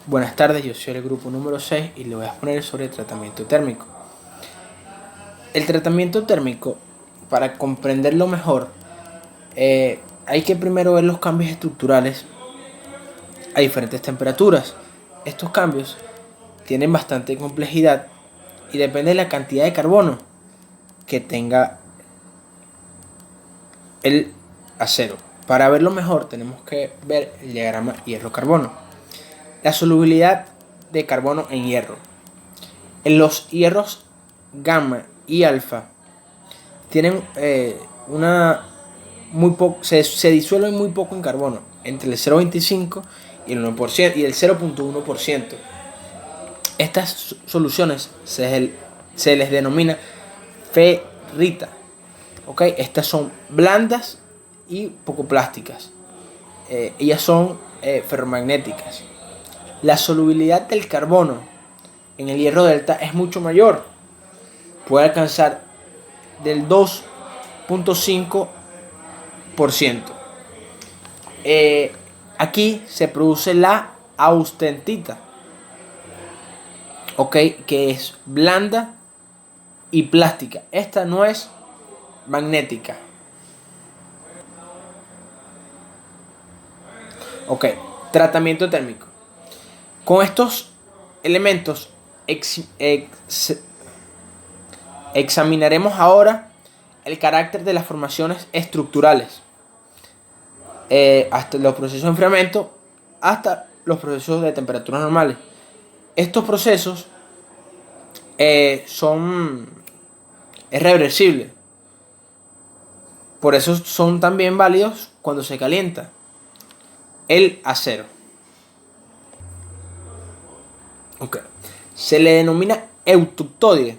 Buenas tardes, yo soy el grupo número 6 y le voy a exponer sobre el tratamiento térmico. El tratamiento térmico, para comprenderlo mejor, hay que primero ver los cambios estructurales a diferentes temperaturas. Estos cambios tienen bastante complejidad y depende de la cantidad de carbono que tenga el acero. Para verlo mejor tenemos que ver el diagrama hierro-carbono. La solubilidad de carbono en hierro. En los hierros gamma y alfa tienen se disuelven muy poco en carbono, entre el 0,25 y el 1% y el 0,1%. Estas soluciones se les denomina ferrita. ¿Okay? Estas son blandas y poco plásticas. Ellas son ferromagnéticas. La solubilidad del carbono en el hierro delta es mucho mayor. Puede alcanzar del 2,5%. Aquí se produce la austentita, ¿ok? Que es blanda y plástica. Esta no es magnética. Ok, tratamiento térmico. Con estos elementos examinaremos ahora el carácter de las formaciones estructurales, hasta los procesos de enfriamiento, hasta los procesos de temperaturas normales. Estos procesos es reversible, por eso son también válidos cuando se calienta el acero. Okay. Se le denomina eutoctoide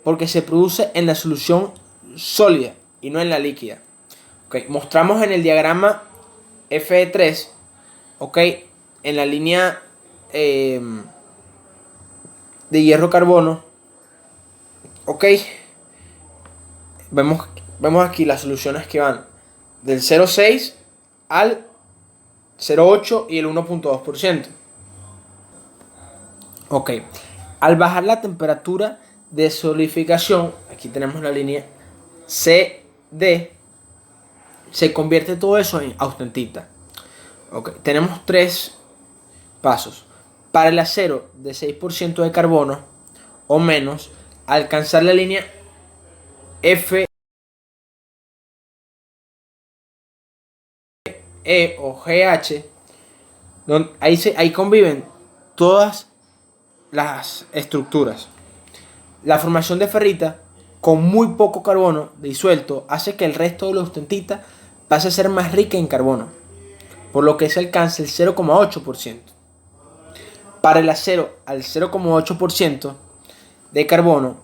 porque se produce en la solución sólida y no en la líquida. Okay. Mostramos en el diagrama Fe3, okay, en la línea de hierro-carbono. Okay. Vemos aquí las soluciones que van del 0,6 al 0,8 y el 1,2%. Ok, al bajar la temperatura de solidificación, aquí tenemos la línea CD, se convierte todo eso en austentita. Ok, tenemos tres pasos. Para el acero de 6% de carbono o menos, alcanzar la línea Fe o GH, donde ahí conviven todas las estructuras. La formación de ferrita con muy poco carbono disuelto hace que el resto de la austentita pase a ser más rica en carbono, por lo que se alcanza el 0,8%. Para el acero al 0,8% de carbono,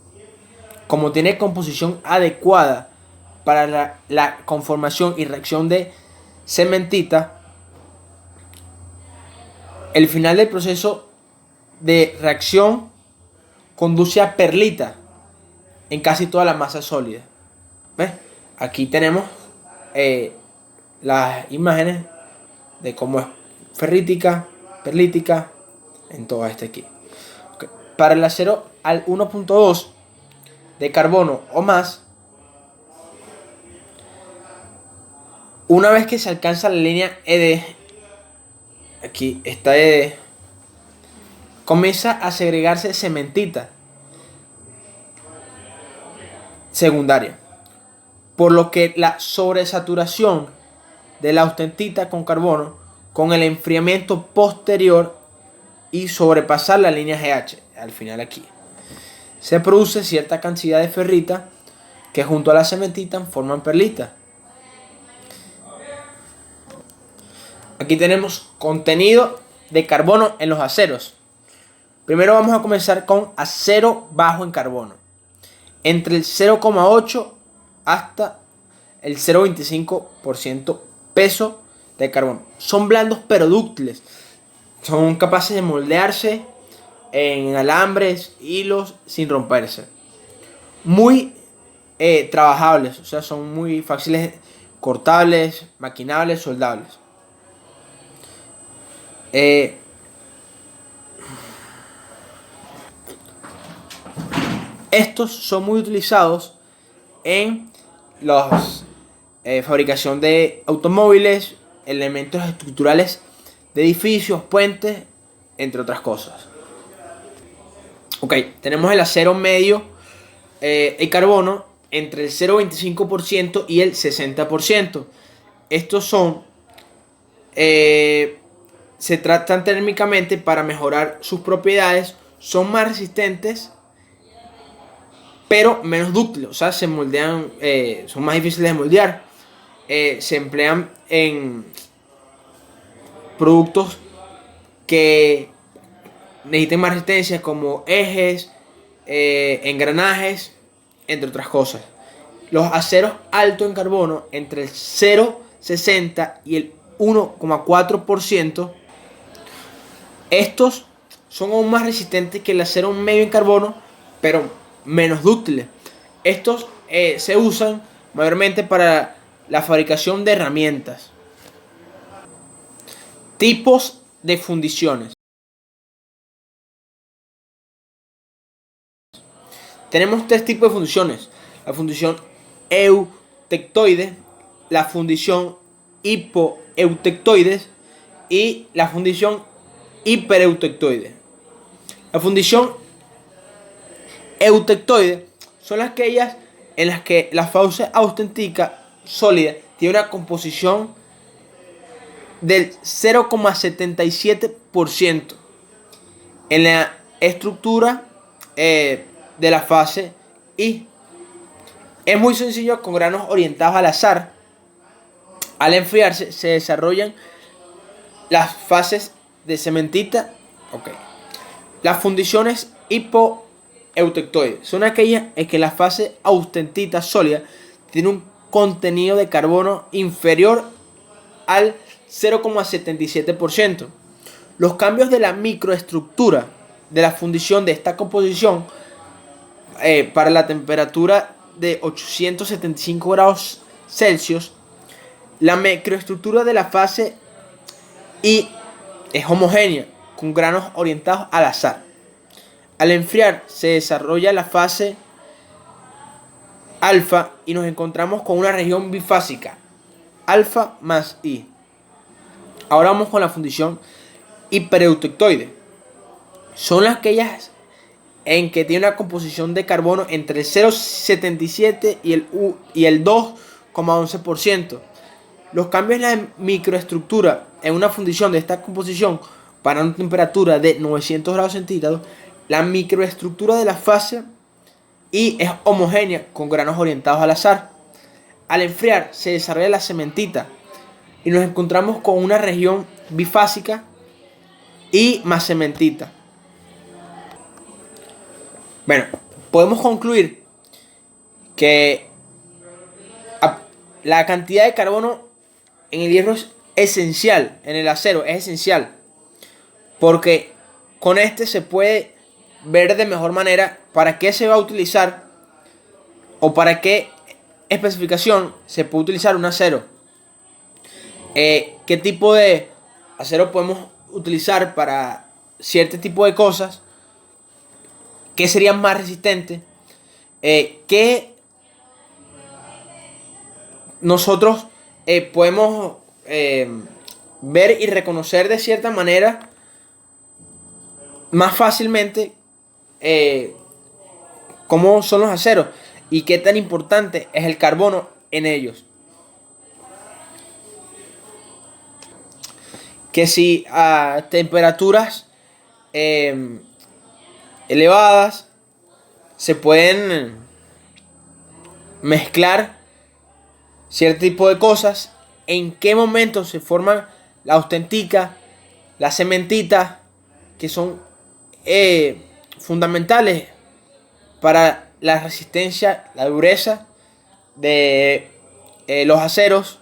como tiene composición adecuada para la conformación y reacción de cementita, el final del proceso de reacción conduce a perlita en casi toda la masa sólida. ¿Ves? Aquí tenemos las imágenes de cómo es ferrítica, perlítica, en todo este aquí. Okay. Para el acero al 1,2 de carbono o más, una vez que se alcanza la línea ED, aquí está ED, comienza a segregarse cementita secundaria, por lo que la sobresaturación de la austentita con carbono con el enfriamiento posterior y sobrepasar la línea GH al final aquí se produce cierta cantidad de ferrita que junto a la cementita forman perlita. Aquí tenemos contenido de carbono en los aceros. Primero vamos a comenzar con acero bajo en carbono, entre el 0,8 hasta el 0,25% peso de carbono. Son blandos pero dúctiles. Son capaces de moldearse en alambres, hilos, sin romperse. Muy trabajables, o sea, son muy fáciles, cortables, maquinables, soldables. Estos son muy utilizados en la fabricación de automóviles, elementos estructurales de edificios, puentes, entre otras cosas. Ok, tenemos el acero medio, el carbono, entre el 0,25% y el 60%. Estos se tratan térmicamente para mejorar sus propiedades, son más resistentes, pero menos dúctiles, o sea, se moldean, son más difíciles de moldear. Se emplean en productos que necesiten más resistencia, como ejes, engranajes, entre otras cosas. Los aceros altos en carbono, entre el 0,60 y el 1,4%, estos son aún más resistentes que el acero medio en carbono, pero menos dúctiles. Estos se usan mayormente para la fabricación de herramientas. Tipos de fundiciones. Tenemos tres tipos de fundiciones: la fundición eutectoide, la fundición hipoeutectoide y la fundición hipereutectoide. La fundición eutectoide son aquellas en las que la fase austentica sólida tiene una composición del 0,77% en la estructura de la fase I. Es muy sencillo, con granos orientados al azar. Al enfriarse se desarrollan las fases de cementita. Okay. Las fundiciones hipoeutectoides son aquellas en que la fase austentita sólida tiene un contenido de carbono inferior al 0,77%. Los cambios de la microestructura de la fundición de esta composición para la temperatura de 875 grados Celsius, la microestructura de la fase I es homogénea, con granos orientados al azar. Al enfriar se desarrolla la fase alfa y nos encontramos con una región bifásica, alfa más I. Ahora vamos con la fundición hipereutectoide. Son aquellas en que tiene una composición de carbono entre el 0,77 y el 2,11%. Los cambios en la microestructura en una fundición de esta composición para una temperatura de 900 grados centígrados, la microestructura de la fase I es homogénea, con granos orientados al azar. Al enfriar se desarrolla la cementita y nos encontramos con una región bifásica y más cementita. Bueno, podemos concluir que la cantidad de carbono en el hierro es esencial, en el acero es esencial, porque con este se puede ver de mejor manera para qué se va a utilizar o para qué especificación se puede utilizar un acero. Qué tipo de acero podemos utilizar para cierto tipo de cosas, qué serían más resistentes, qué nosotros podemos ver y reconocer de cierta manera más fácilmente cómo son los aceros y qué tan importante es el carbono en ellos. Que si a temperaturas elevadas se pueden mezclar cierto tipo de cosas, en qué momento se forman la austentica, la cementita, que son fundamentales para la resistencia, la dureza de los aceros,